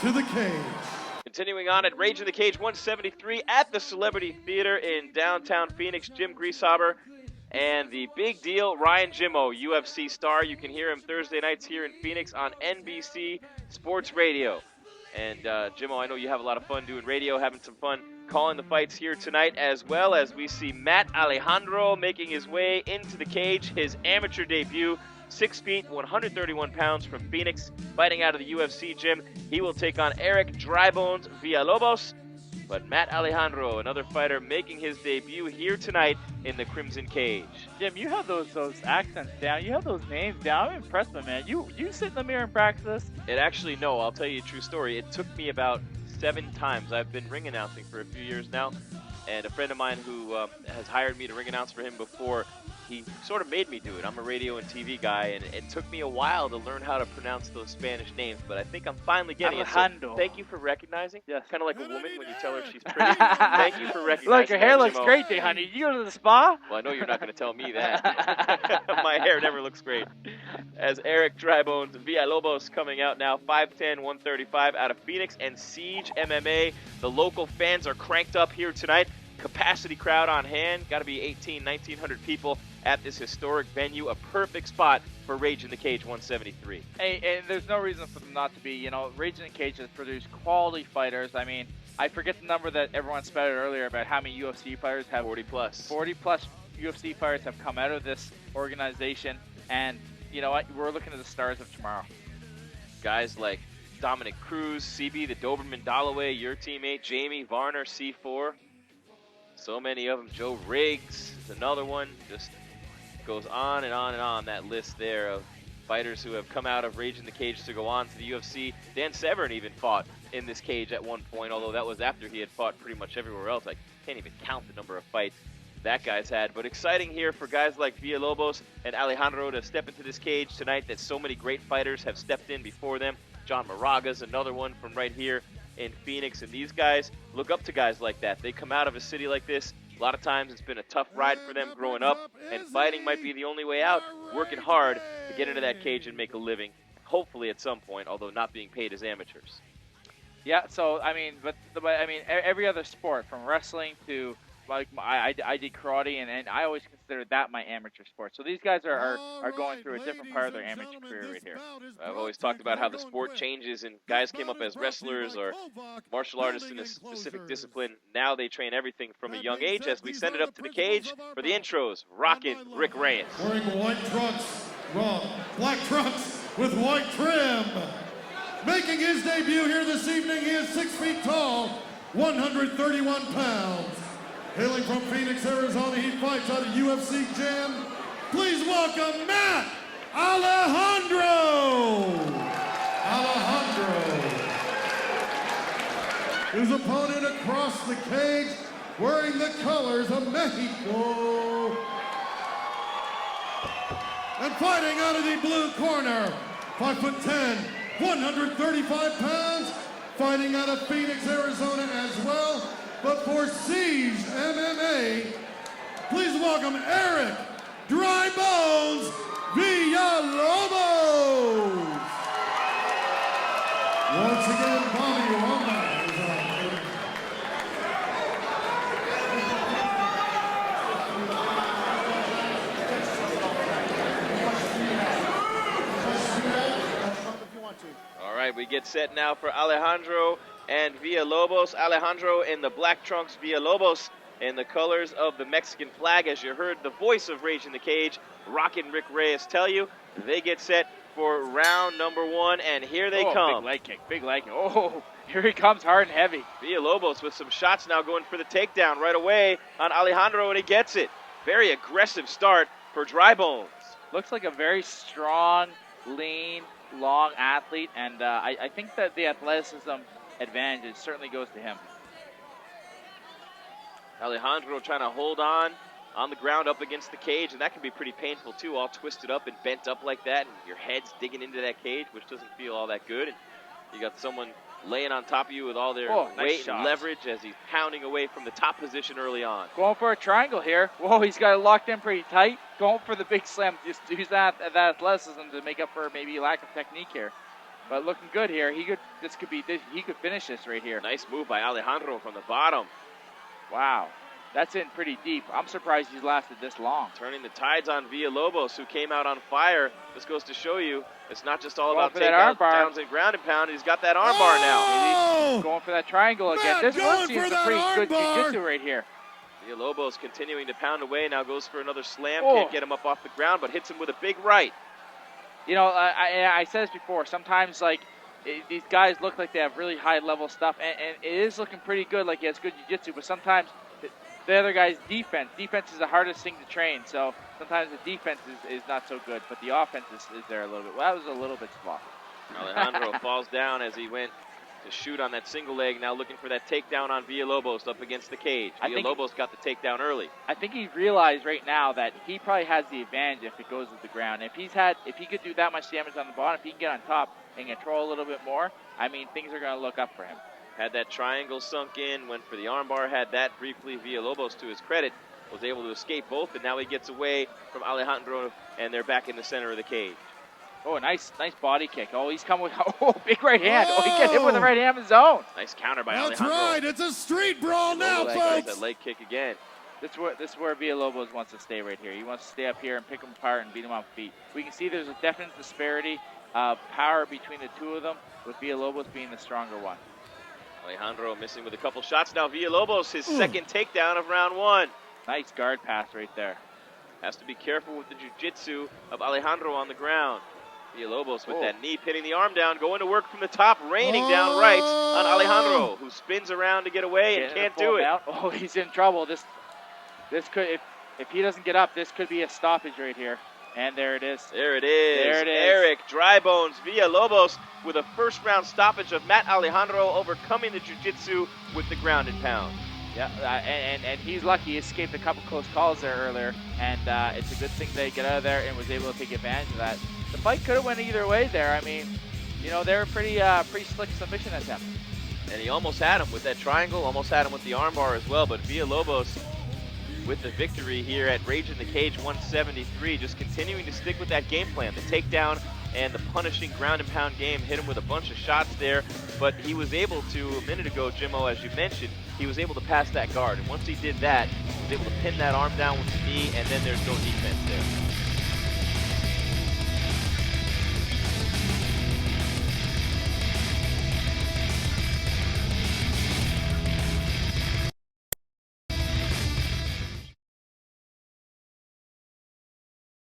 to the Cage. Continuing on at Rage in the Cage 173 at the Celebrity Theater in downtown Phoenix, Jim Grieshaber and the big deal, Ryan Jimmo, UFC star. You can hear him Thursday nights here in Phoenix on NBC Sports Radio. And Jimmo, I know you have a lot of fun doing radio, having some fun calling the fights here tonight, as well as we see Matt Alejandro making his way into the cage, his amateur debut. 6 feet, 131 pounds from Phoenix, fighting out of the UFC gym. He will take on Eric Drybones Villalobos. But Matt Alejandro, another fighter, making his debut here tonight in the Crimson Cage. Jim, you have those accents down. You have those names down. I'm impressed, my man. You sit in the mirror and practice this? No, I'll tell you a true story. It took me about 7 times. I've been ring announcing for a few years now, and a friend of mine who has hired me to ring announce for him before, he sort of made me do it. I'm a radio and TV guy, and it took me a while to learn how to pronounce those Spanish names, but I think I'm finally getting it. So thank you for recognizing. Yes. Kind of like a woman when you tell her she's pretty. Thank you for recognizing. Look, your hair looks Jimmo. Great day, honey. You go to the spa? Well, I know you're not going to tell me that. My hair never looks great. As Eric Drybones Villalobos coming out now, 5'10", 135 out of Phoenix, and Siege MMA. The local fans are cranked up here tonight. Capacity crowd on hand. Got to be 1,900 people at this historic venue. A perfect spot for Rage in the Cage 173. Hey, and there's no reason for them not to be. You know, Rage in the Cage has produced quality fighters. I mean, I forget the number that everyone spouted earlier about how many UFC fighters have. 40 plus. 40 plus UFC fighters have come out of this organization. And you know what? We're looking at the stars of tomorrow. Guys like Dominic Cruz, CB, the Doberman Dalloway, your teammate, Jamie Varner, C4. So many of them. Joe Riggs is another one. Just goes on and on and on, that list there of fighters who have come out of Rage in the Cage to go on to the UFC. Dan Severn even fought in this cage at one point, although that was after he had fought pretty much everywhere else. I can't even count the number of fights that guy's had. But exciting here for guys like Villalobos and Alejandro to step into this cage tonight that so many great fighters have stepped in before them. John Moraga's another one from right here in Phoenix, and these guys look up to guys like that. They come out of a city like this. A lot of times it's been a tough ride for them growing up, and fighting might be the only way out, working hard to get into that cage and make a living, hopefully at some point, although not being paid as amateurs. Yeah, so, I mean, every other sport, from wrestling to, like, I did karate, and I always considered that my amateur sport. So these guys are going through a different part of their amateur career right here. I've always talked about how the sport changes, and guys came up as wrestlers or martial artists in a specific discipline. Now they train everything from a young age. As we send it up to the cage for the intros, Rockin' Rick Reyes. Wearing white trunks, black trunks with white trim. Making his debut here this evening, he is 6 feet tall, 131 pounds. Hailing from Phoenix, Arizona, he fights out of UFC Gym. Please welcome Matt Alejandro! His opponent across the cage, wearing the colors of Mexico. And fighting out of the blue corner, 5'10", 135 pounds, fighting out of Phoenix, Arizona as well. But for Siege MMA, please welcome Eric Drybones Villalobos. Once again, Bobby Wamba is on. All right, we get set now for Alejandro and Villalobos. Alejandro in the black trunks, Villalobos in the colors of the Mexican flag. As you heard the voice of Rage in the Cage, Rockin' Rick Reyes tell you, they get set for round number 1, and here they come. Big leg kick. Oh, here he comes, hard and heavy. Villalobos with some shots now going for the takedown right away on Alejandro, and he gets it. Very aggressive start for Drybones. Looks like a very strong, lean, long athlete, and I think that the athleticism advantage certainly goes to him. Alejandro trying to hold on the ground up against the cage, and that can be pretty painful too, all twisted up and bent up like that, and your head's digging into that cage, which doesn't feel all that good. And you got someone laying on top of you with all their weight and leverage as he's pounding away from the top position early on. Going for a triangle here. Whoa, he's got it locked in pretty tight. Going for the big slam. Just use that athleticism to make up for maybe lack of technique here. but looking good here. He could finish this right here. Nice move by Alejandro from the bottom. Wow. That's in pretty deep. I'm surprised he's lasted this long. Turning the tides on Villalobos, who came out on fire. This goes to show you it's not just all about takedowns and ground and pound. He's got that armbar now. He's going for that triangle again. This one seems a pretty good jiu-jitsu right here. Villalobos continuing to pound away. Now goes for another slam. Can't get him up off the ground, but hits him with a big right. You know, I said this before. Sometimes, like, these guys look like they have really high-level stuff, and it is looking pretty good, like he has good jiu-jitsu, but sometimes the other guy's defense is the hardest thing to train, so sometimes the defense is not so good, but the offense is there a little bit. Well, that was a little bit sloppy. Alejandro falls down as he went to shoot on that single leg, now looking for that takedown on Villalobos up against the cage. Villalobos got the takedown early. I think he realized right now that he probably has the advantage if it goes to the ground. If he could do that much damage on the bottom, if he can get on top and control a little bit more, I mean, things are going to look up for him. Had that triangle sunk in, went for the armbar, had that briefly. Villalobos, to his credit, was able to escape both, and now he gets away from Alejandro, and they're back in the center of the cage. Oh, nice body kick. Oh, he's coming with, big right hand. Oh, he get hit with the right hand in zone. Nice counter by That's Alejandro. Right, it's a street brawl now, folks. That leg kick again. This is where Villalobos wants to stay right here. He wants to stay up here and pick him apart and beat him off feet. We can see there's a definite disparity of power between the two of them, with Villalobos being the stronger one. Alejandro missing with a couple shots. Now Villalobos, his second takedown of round one. Nice guard pass right there. Has to be careful with the jiu-jitsu of Alejandro on the ground. Villalobos with that knee pitting the arm down, going to work from the top, raining down right on Alejandro, who spins around to get away and can't do it. Oh, he's in trouble. This could, if he doesn't get up, this could be a stoppage right here. And there it is. There it is. There it is. Eric Drybones Villalobos with a first-round stoppage of Matt Alejandro, overcoming the jiu-jitsu with the ground and pound. Yeah, and he's lucky. He escaped a couple close calls there earlier, and it's a good thing they get out of there and was able to take advantage of that. The fight could have went either way there. I mean, you know, they were pretty slick submission attempt. And he almost had him with that triangle, almost had him with the armbar as well, but Villalobos with the victory here at Rage in the Cage 173, just continuing to stick with that game plan, the takedown and the punishing ground and pound game. Hit him with a bunch of shots there, but he was able to, a minute ago, Jimmo, as you mentioned, he was able to pass that guard, and once he did that, he was able to pin that arm down with the knee, and then there's no defense there.